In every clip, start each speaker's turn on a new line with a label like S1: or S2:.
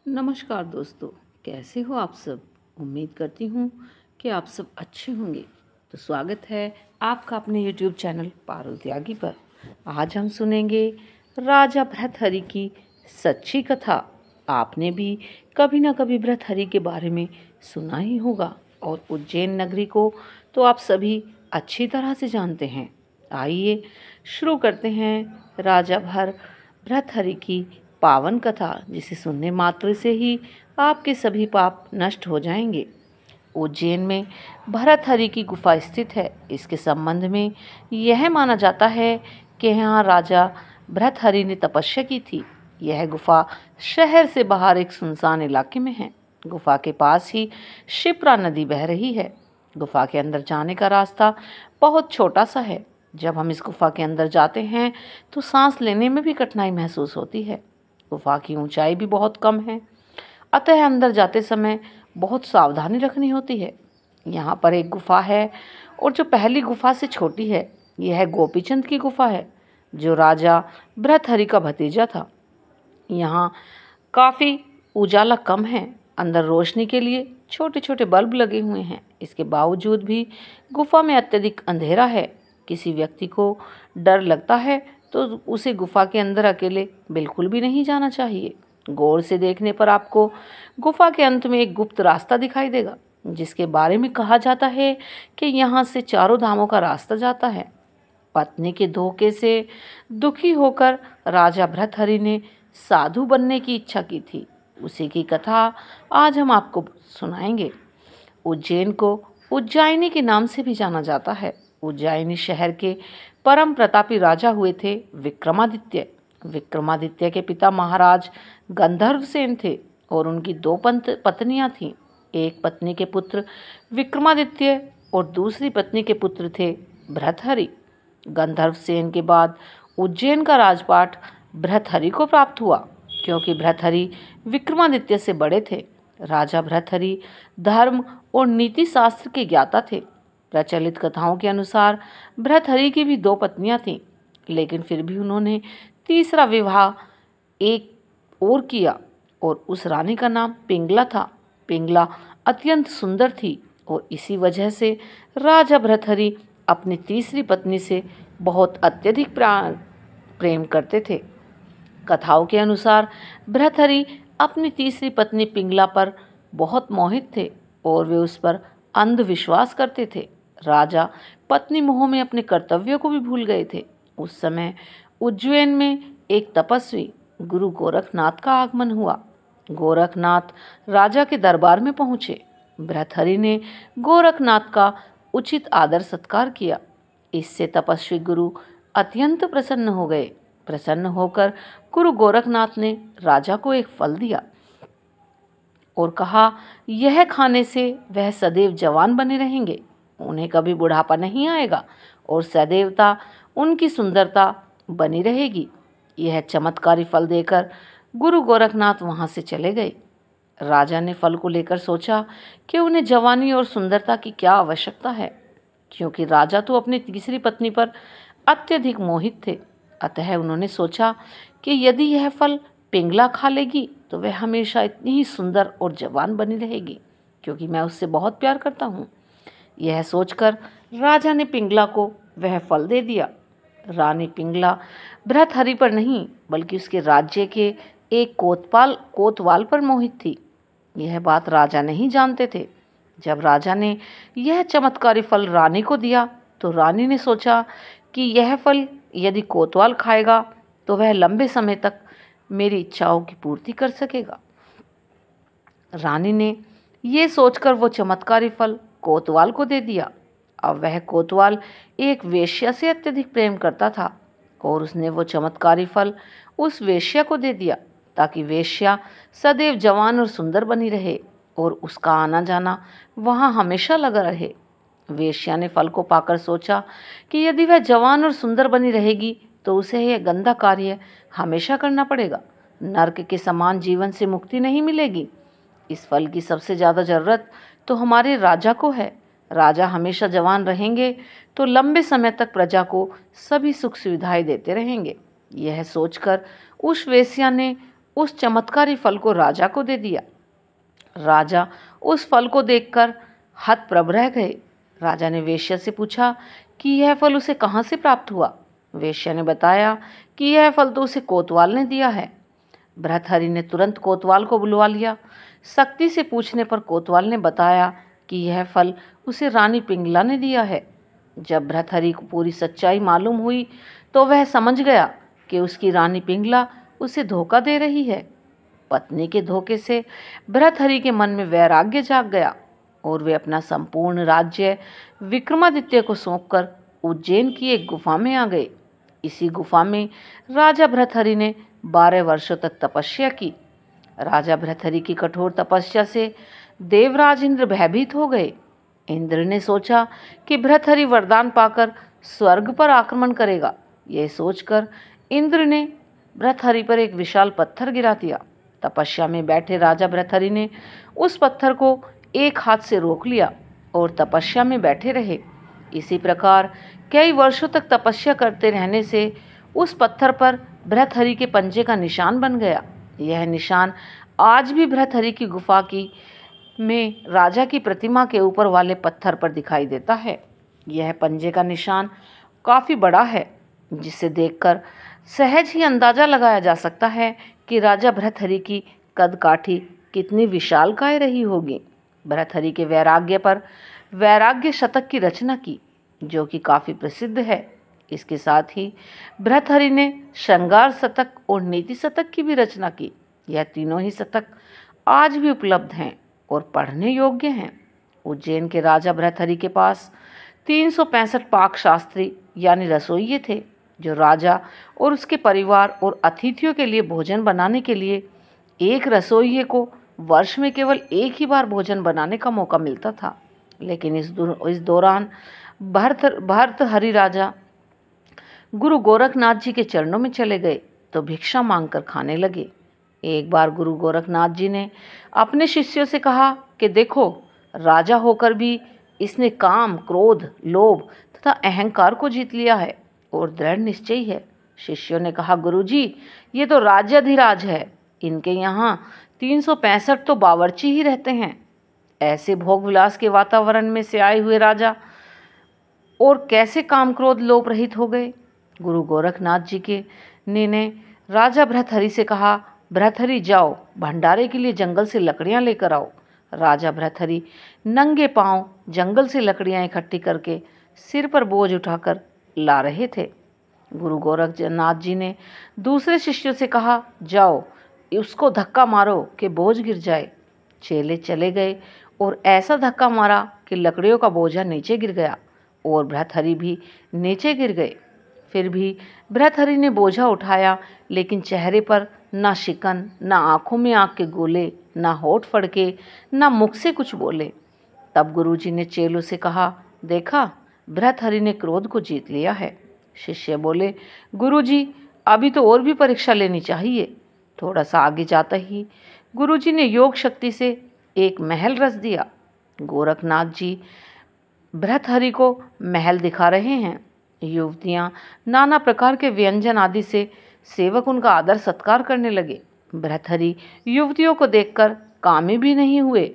S1: नमस्कार दोस्तों, कैसे हो आप सब। उम्मीद करती हूँ कि आप सब अच्छे होंगे। तो स्वागत है आपका अपने YouTube चैनल पारुल त्यागी पर। आज हम सुनेंगे राजा भर्तहरि की सच्ची कथा। आपने भी कभी ना कभी भर्तहरि के बारे में सुना ही होगा और उज्जैन नगरी को तो आप सभी अच्छी तरह से जानते हैं। आइए शुरू करते हैं राजा भर्तहरि की पावन कथा, जिसे सुनने मात्र से ही आपके सभी पाप नष्ट हो जाएंगे। उज्जैन में भर्तहरि की गुफा स्थित है। इसके संबंध में यह माना जाता है कि यहाँ राजा भर्तहरि ने तपस्या की थी। यह गुफा शहर से बाहर एक सुनसान इलाके में है। गुफा के पास ही शिप्रा नदी बह रही है। गुफा के अंदर जाने का रास्ता बहुत छोटा सा है। जब हम इस गुफा के अंदर जाते हैं तो सांस लेने में भी कठिनाई महसूस होती है। गुफा की ऊंचाई भी बहुत कम है, अतः अंदर जाते समय बहुत सावधानी रखनी होती है। यहाँ पर एक गुफा है और जो पहली गुफा से छोटी है, यह गोपीचंद की गुफा है, जो राजा भर्तहरि का भतीजा था। यहाँ काफ़ी उजाला कम है। अंदर रोशनी के लिए छोटे छोटे बल्ब लगे हुए हैं। इसके बावजूद भी गुफा में अत्यधिक अंधेरा है। किसी व्यक्ति को डर लगता है तो उसे गुफा के अंदर अकेले बिल्कुल भी नहीं जाना चाहिए। गौर से देखने पर आपको गुफा के अंत में एक गुप्त रास्ता दिखाई देगा, जिसके बारे में कहा जाता है कि यहाँ से चारों धामों का रास्ता जाता है। पत्नी के धोखे से दुखी होकर राजा भर्तहरि ने साधु बनने की इच्छा की थी। उसी की कथा आज हम आपको सुनाएंगे। उज्जैन को उज्जैनी के नाम से भी जाना जाता है। उज्जैनी शहर के परम प्रतापी राजा हुए थे विक्रमादित्य। विक्रमादित्य के पिता महाराज गंधर्वसेन थे और उनकी दो पत्नियां थीं। एक पत्नी के पुत्र विक्रमादित्य और दूसरी पत्नी के पुत्र थे भर्तहरि। गंधर्वसेन के बाद उज्जैन का राजपाट भर्तहरि को प्राप्त हुआ, क्योंकि भर्तहरि विक्रमादित्य से बड़े थे। राजा भर्तहरि धर्म और नीति शास्त्र के ज्ञाता थे। प्रचलित कथाओं के अनुसार भर्तहरि की भी दो पत्नियां थीं, लेकिन फिर भी उन्होंने तीसरा विवाह एक और किया और उस रानी का नाम पिंगला था। पिंगला अत्यंत सुंदर थी और इसी वजह से राजा भर्तहरि अपनी तीसरी पत्नी से बहुत अत्यधिक प्रेम करते थे। कथाओं के अनुसार भर्तहरि अपनी तीसरी पत्नी पिंगला पर बहुत मोहित थे और वे उस पर अंधविश्वास करते थे। राजा पत्नी मोह में अपने कर्तव्यों को भी भूल गए थे। उस समय उज्जैन में एक तपस्वी गुरु गोरखनाथ का आगमन हुआ। गोरखनाथ राजा के दरबार में पहुंचे। भर्तहरि ने गोरखनाथ का उचित आदर सत्कार किया। इससे तपस्वी गुरु अत्यंत प्रसन्न हो गए। प्रसन्न होकर गुरु गोरखनाथ ने राजा को एक फल दिया और कहा, यह खाने से वह सदैव जवान बने रहेंगे, उन्हें कभी बुढ़ापा नहीं आएगा और सदैवता उनकी सुंदरता बनी रहेगी। यह चमत्कारी फल देकर गुरु गोरखनाथ वहां से चले गए। राजा ने फल को लेकर सोचा कि उन्हें जवानी और सुंदरता की क्या आवश्यकता है, क्योंकि राजा तो अपनी तीसरी पत्नी पर अत्यधिक मोहित थे। अतः उन्होंने सोचा कि यदि यह फल पिंगला खा लेगी तो वह हमेशा इतनी ही सुंदर और जवान बनी रहेगी, क्योंकि मैं उससे बहुत प्यार करता हूँ। यह सोचकर राजा ने पिंगला को वह फल दे दिया। रानी पिंगला भर्तहरि पर नहीं, बल्कि उसके राज्य के एक कोतवाल पर मोहित थी। यह बात राजा नहीं जानते थे। जब राजा ने यह चमत्कारी फल रानी को दिया तो रानी ने सोचा कि यह फल यदि कोतवाल खाएगा तो वह लंबे समय तक मेरी इच्छाओं की पूर्ति कर सकेगा। रानी ने ये सोचकर वो चमत्कारी फल कोतवाल को दे दिया। अब वह कोतवाल एक वेश्या से अत्यधिक प्रेम करता था और उसने वो चमत्कारी फल उस वेश्या को दे दिया, ताकि वेश्या सदैव जवान और सुंदर बनी रहे और उसका आना जाना वहाँ हमेशा लगा रहे। वेश्या ने फल को पाकर सोचा कि यदि वह जवान और सुंदर बनी रहेगी तो उसे यह गंदा कार्य हमेशा करना पड़ेगा। नर्क के समान जीवन से मुक्ति नहीं मिलेगी। इस फल की सबसे ज़्यादा ज़रूरत तो हमारे राजा को है। राजा हमेशा जवान रहेंगे तो लंबे समय तक प्रजा को सभी सुख सुविधाएं देते रहेंगे। यह सोचकर उस वेश्या ने उस चमत्कारी फल को राजा को दे दिया। राजा उस फल को देखकर हतप्रभ रह गए। राजा ने वेश्या से पूछा कि यह फल उसे कहाँ से प्राप्त हुआ। वेश्या ने बताया कि यह फल तो उसे कोतवाल ने दिया है। भर्तहरि ने तुरंत कोतवाल को बुलवा लिया। सख्ती से पूछने पर कोतवाल ने बताया कि यह फल उसे रानी पिंगला ने दिया है। जब भर्तहरि को पूरी सच्चाई मालूम हुई तो वह समझ गया कि उसकी रानी पिंगला उसे धोखा दे रही है। पत्नी के धोखे से भर्तहरि के मन में वैराग्य जाग गया और वे अपना संपूर्ण राज्य विक्रमादित्य को सौंपकर उज्जैन की एक गुफा में आ गए। इसी गुफा में राजा भर्तहरि ने 12 वर्षों तक तपस्या की। राजा भर्तहरि की कठोर तपस्या से देवराज इंद्र भयभीत हो गए। इंद्र ने सोचा कि भर्तहरि वरदान पाकर स्वर्ग पर आक्रमण करेगा। यह सोचकर इंद्र ने भर्तहरि पर एक विशाल पत्थर गिरा दिया। तपस्या में बैठे राजा भर्तहरि ने उस पत्थर को एक हाथ से रोक लिया और तपस्या में बैठे रहे। इसी प्रकार कई वर्षों तक तपस्या करते रहने से उस पत्थर पर भर्तहरि के पंजे का निशान बन गया। यह निशान आज भी भर्तहरि की गुफा की में राजा की प्रतिमा के ऊपर वाले पत्थर पर दिखाई देता है। यह पंजे का निशान काफ़ी बड़ा है, जिसे देखकर सहज ही अंदाजा लगाया जा सकता है कि राजा भर्तहरि की कदकाठी कितनी विशालकाय रही होगी। भर्तहरि के वैराग्य पर वैराग्य शतक की रचना की, जो कि काफ़ी प्रसिद्ध है। इसके साथ ही भर्तहरि ने श्रृंगार शतक और नीति शतक की भी रचना की। यह तीनों ही शतक आज भी उपलब्ध हैं और पढ़ने योग्य हैं। उज्जैन के राजा भर्तहरि के पास 365 पाक शास्त्री यानी रसोइये थे, जो राजा और उसके परिवार और अतिथियों के लिए भोजन बनाने के लिए एक रसोइये को वर्ष में केवल एक ही बार भोजन बनाने का मौका मिलता था। लेकिन इस दौरान भर्तहरि राजा गुरु गोरखनाथ जी के चरणों में चले गए तो भिक्षा मांगकर खाने लगे। एक बार गुरु गोरखनाथ जी ने अपने शिष्यों से कहा कि देखो, राजा होकर भी इसने काम, क्रोध, लोभ तथा अहंकार को जीत लिया है और दृढ़ निश्चयी है। शिष्यों ने कहा, गुरुजी, ये तो राज्याधिराज है, इनके यहाँ 365 तो बावर्ची ही रहते हैं। ऐसे भोग विलास के वातावरण में से आए हुए राजा और कैसे काम, क्रोध, लोभ रहित हो गए। गुरु गोरखनाथ जी के ने राजा भर्तहरि से कहा, भर्तहरि जाओ, भंडारे के लिए जंगल से लकड़ियाँ लेकर आओ। राजा भर्तहरि नंगे पांव जंगल से लकड़ियाँ इकट्ठी करके सिर पर बोझ उठाकर ला रहे थे। गुरु गोरखनाथ जी ने दूसरे शिष्यों से कहा, जाओ, उसको धक्का मारो कि बोझ गिर जाए। चेले चले गए और ऐसा धक्का मारा कि लकड़ियों का बोझा नीचे गिर गया और भर्तहरि भी नीचे गिर गए। फिर भी भर्तहरि ने बोझा उठाया, लेकिन चेहरे पर ना शिकन, ना आंखों में आग के गोले, ना होठ फड़के, ना मुख से कुछ बोले। तब गुरुजी ने चेलों से कहा, देखा, भर्तहरि ने क्रोध को जीत लिया है। शिष्य बोले, गुरुजी, अभी तो और भी परीक्षा लेनी चाहिए। थोड़ा सा आगे जाता ही गुरुजी ने योग शक्ति से एक महल रच दिया। गोरखनाथ जी भर्तहरि को महल दिखा रहे हैं। युवतियां नाना प्रकार के व्यंजन आदि से सेवक उनका आदर सत्कार करने लगे। भर्तहरि युवतियों को देखकर कामी भी नहीं हुए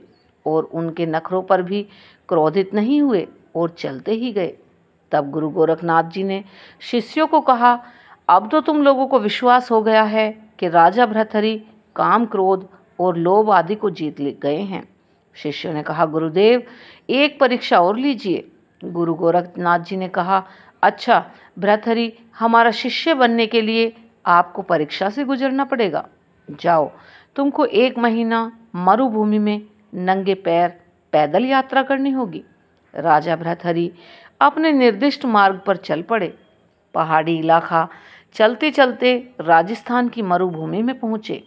S1: और उनके नखरों पर भी क्रोधित नहीं हुए और चलते ही गए। तब गुरु गोरखनाथ जी ने शिष्यों को कहा, अब तो तुम लोगों को विश्वास हो गया है कि राजा भर्तहरि काम, क्रोध और लोभ आदि को जीत गए हैं। शिष्यों ने कहा, गुरुदेव, एक परीक्षा और लीजिए। गुरु गोरखनाथ जी ने कहा, अच्छा, भर्तहरि, हमारा शिष्य बनने के लिए आपको परीक्षा से गुजरना पड़ेगा। जाओ, तुमको 1 महीना मरुभूमि में नंगे पैर पैदल यात्रा करनी होगी। राजा भर्तहरि अपने निर्दिष्ट मार्ग पर चल पड़े। पहाड़ी इलाका चलते चलते राजस्थान की मरुभूमि में पहुँचे।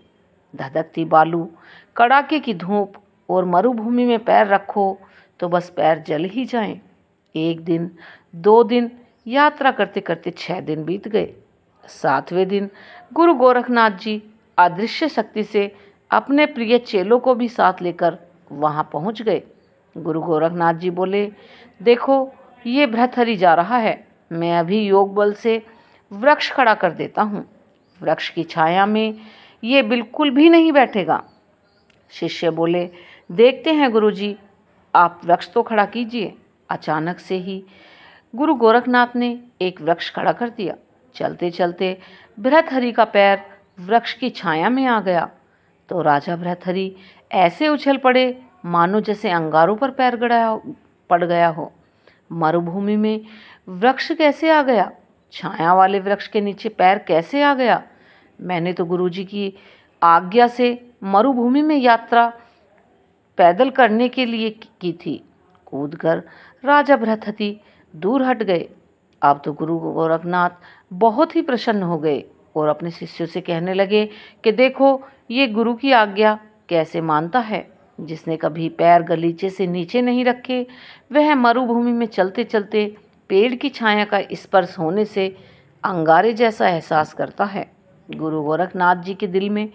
S1: धधकती बालू, कड़ाके की धूप और मरुभूमि में पैर रखो तो बस पैर जल ही जाएं। 1 दिन, 2 दिन, यात्रा करते करते 6 दिन बीत गए। 7वें दिन गुरु गोरखनाथ जी अदृश्य शक्ति से अपने प्रिय चेलों को भी साथ लेकर वहां पहुंच गए। गुरु गोरखनाथ जी बोले, देखो, ये भर्तहरि जा रहा है। मैं अभी योग बल से वृक्ष खड़ा कर देता हूँ। वृक्ष की छाया में ये बिल्कुल भी नहीं बैठेगा। शिष्य बोले, देखते हैं गुरुजी, आप वृक्ष तो खड़ा कीजिए। अचानक से ही गुरु गोरखनाथ ने एक वृक्ष खड़ा कर दिया। चलते चलते भृतहरि का पैर वृक्ष की छाया में आ गया तो राजा भृतहरि ऐसे उछल पड़े मानो जैसे अंगारों पर पैर पड़ गया हो। मरुभूमि में वृक्ष कैसे आ गया? छाया वाले वृक्ष के नीचे पैर कैसे आ गया? मैंने तो गुरुजी की आज्ञा से मरुभूमि में यात्रा पैदल करने के लिए की थी। कूदकर राजा भृतहरि दूर हट गए। अब तो गुरु गोरखनाथ बहुत ही प्रसन्न हो गए और अपने शिष्यों से कहने लगे कि देखो, ये गुरु की आज्ञा कैसे मानता है। जिसने कभी पैर गलीचे से नीचे नहीं रखे, वह मरुभूमि में चलते चलते पेड़ की छाया का स्पर्श होने से अंगारे जैसा एहसास करता है। गुरु गोरखनाथ जी के दिल में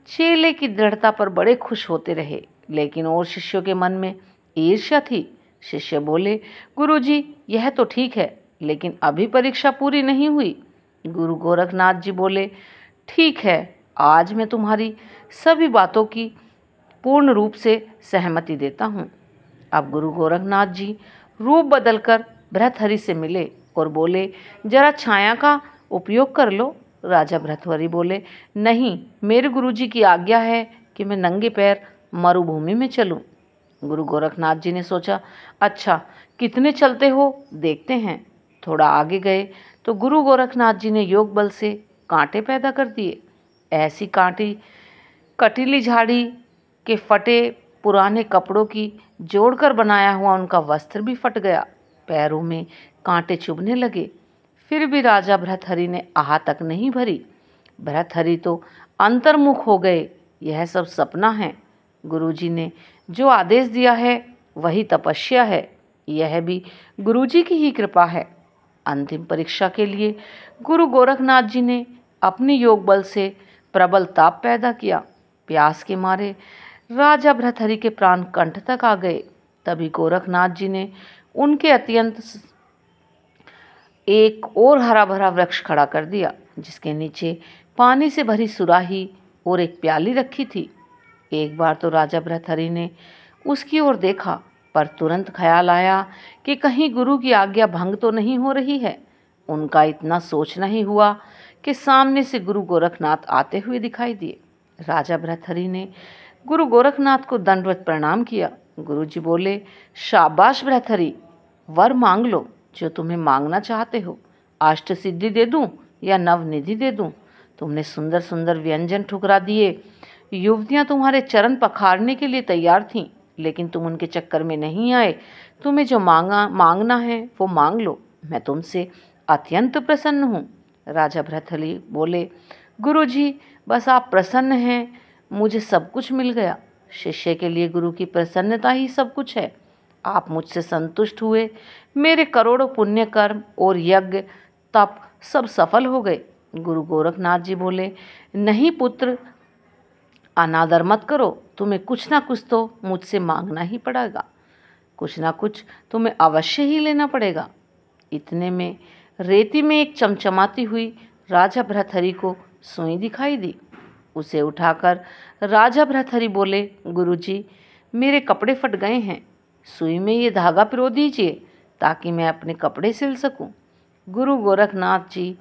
S1: चेले की दृढ़ता पर बड़े खुश होते रहे, लेकिन और शिष्यों के मन में ईर्ष्या थी। शिष्य बोले, गुरुजी, यह तो ठीक है, लेकिन अभी परीक्षा पूरी नहीं हुई। गुरु गोरखनाथ जी बोले, ठीक है, आज मैं तुम्हारी सभी बातों की पूर्ण रूप से सहमति देता हूँ। अब गुरु गोरखनाथ जी रूप बदलकर भृतहरि से मिले और बोले, जरा छाया का उपयोग कर लो। राजा भृतहरि बोले, नहीं, मेरे गुरुजी की आज्ञा है कि मैं नंगे पैर मरुभूमि में चलूं। गुरु गोरखनाथ जी ने सोचा, अच्छा, कितने चलते हो, देखते हैं। थोड़ा आगे गए तो गुरु गोरखनाथ जी ने योग बल से कांटे पैदा कर दिए। ऐसी कटीली झाड़ी के फटे पुराने कपड़ों की जोड़कर बनाया हुआ उनका वस्त्र भी फट गया। पैरों में कांटे चुभने लगे। फिर भी राजा भृतहरि ने आह तक नहीं भरी। भृतहरि तो अंतर्मुख हो गए। यह सब सपना है। गुरुजी ने जो आदेश दिया है वही तपस्या है। यह भी गुरुजी की ही कृपा है। अंतिम परीक्षा के लिए गुरु गोरखनाथ जी ने अपने योग बल से प्रबल ताप पैदा किया। प्यास के मारे राजा भृतहरि के प्राण कंठ तक आ गए। तभी गोरखनाथ जी ने उनके अत्यंत एक और हरा भरा वृक्ष खड़ा कर दिया, जिसके नीचे पानी से भरी सुराही और एक प्याली रखी थी। एक बार तो राजा भृतहरि ने उसकी ओर देखा, पर तुरंत ख्याल आया कि कहीं गुरु की आज्ञा भंग तो नहीं हो रही है। उनका इतना सोचना ही हुआ कि सामने से गुरु गोरखनाथ आते हुए दिखाई दिए। राजा भृतहरि ने गुरु गोरखनाथ को दंडवत प्रणाम किया। गुरुजी बोले, शाबाश भृतहरि, वर मांग लो जो तुम्हें मांगना चाहते हो। अष्ट सिद्धि दे दूं या नवनिधि दे दूं? तुमने सुंदर सुंदर व्यंजन ठुकरा दिए। युवतियां तुम्हारे चरण पखारने के लिए तैयार थीं, लेकिन तुम उनके चक्कर में नहीं आए। तुम्हें जो मांगना है वो मांग लो। मैं तुमसे अत्यंत प्रसन्न हूँ। राजा भृतहरि बोले, गुरुजी, बस आप प्रसन्न हैं, मुझे सब कुछ मिल गया। शिष्य के लिए गुरु की प्रसन्नता ही सब कुछ है। आप मुझसे संतुष्ट हुए। मेरे करोड़ों पुण्य कर्म और यज्ञ तप सब सफल हो गए। गुरु गोरखनाथ जी बोले, नहीं पुत्र, अनादर मत करो। तुम्हें कुछ ना कुछ तो मुझसे मांगना ही पड़ेगा। कुछ ना कुछ तुम्हें अवश्य ही लेना पड़ेगा। इतने में रेती में एक चमचमाती हुई राजा भृतहरि को सुई दिखाई दी। उसे उठाकर राजा भृतहरि बोले, गुरुजी, मेरे कपड़े फट गए हैं। सुई में ये धागा पिरो दीजिए ताकि मैं अपने कपड़े सिल सकूं। गुरु गोरखनाथ जी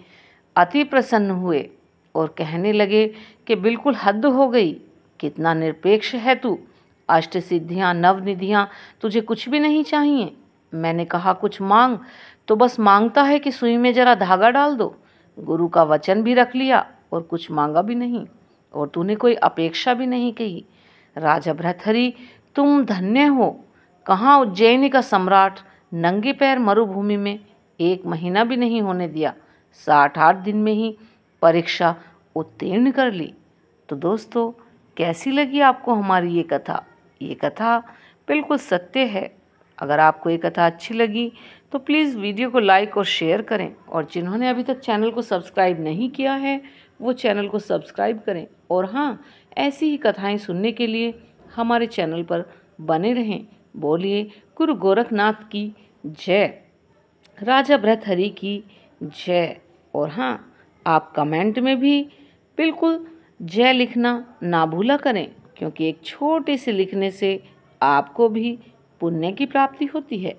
S1: अति प्रसन्न हुए और कहने लगे कि बिल्कुल हद हो गई। कितना निरपेक्ष है तू। अष्ट सिद्धियाँ नवनिधियाँ तुझे कुछ भी नहीं चाहिए। मैंने कहा कुछ मांग तो बस मांगता है कि सुई में जरा धागा डाल दो। गुरु का वचन भी रख लिया और कुछ मांगा भी नहीं, और तूने कोई अपेक्षा भी नहीं कही। राजा भृतहरि, तुम धन्य हो। कहाँ उज्जैनी का सम्राट नंगे पैर मरुभूमि में 1 महीना भी नहीं होने दिया, 60-8 दिन में ही परीक्षा उत्तीर्ण कर ली। तो दोस्तों, कैसी लगी आपको हमारी ये कथा? ये कथा बिल्कुल सत्य है। अगर आपको ये कथा अच्छी लगी तो प्लीज़ वीडियो को लाइक और शेयर करें, और जिन्होंने अभी तक चैनल को सब्सक्राइब नहीं किया है वो चैनल को सब्सक्राइब करें। और हाँ, ऐसी ही कथाएं सुनने के लिए हमारे चैनल पर बने रहें। बोलिए गुरु गोरखनाथ की जय, राजा भृतहरि की जय। और हाँ, आप कमेंट में भी बिल्कुल जय लिखना ना भूला करें, क्योंकि एक छोटे से लिखने से आपको भी पुण्य की प्राप्ति होती है।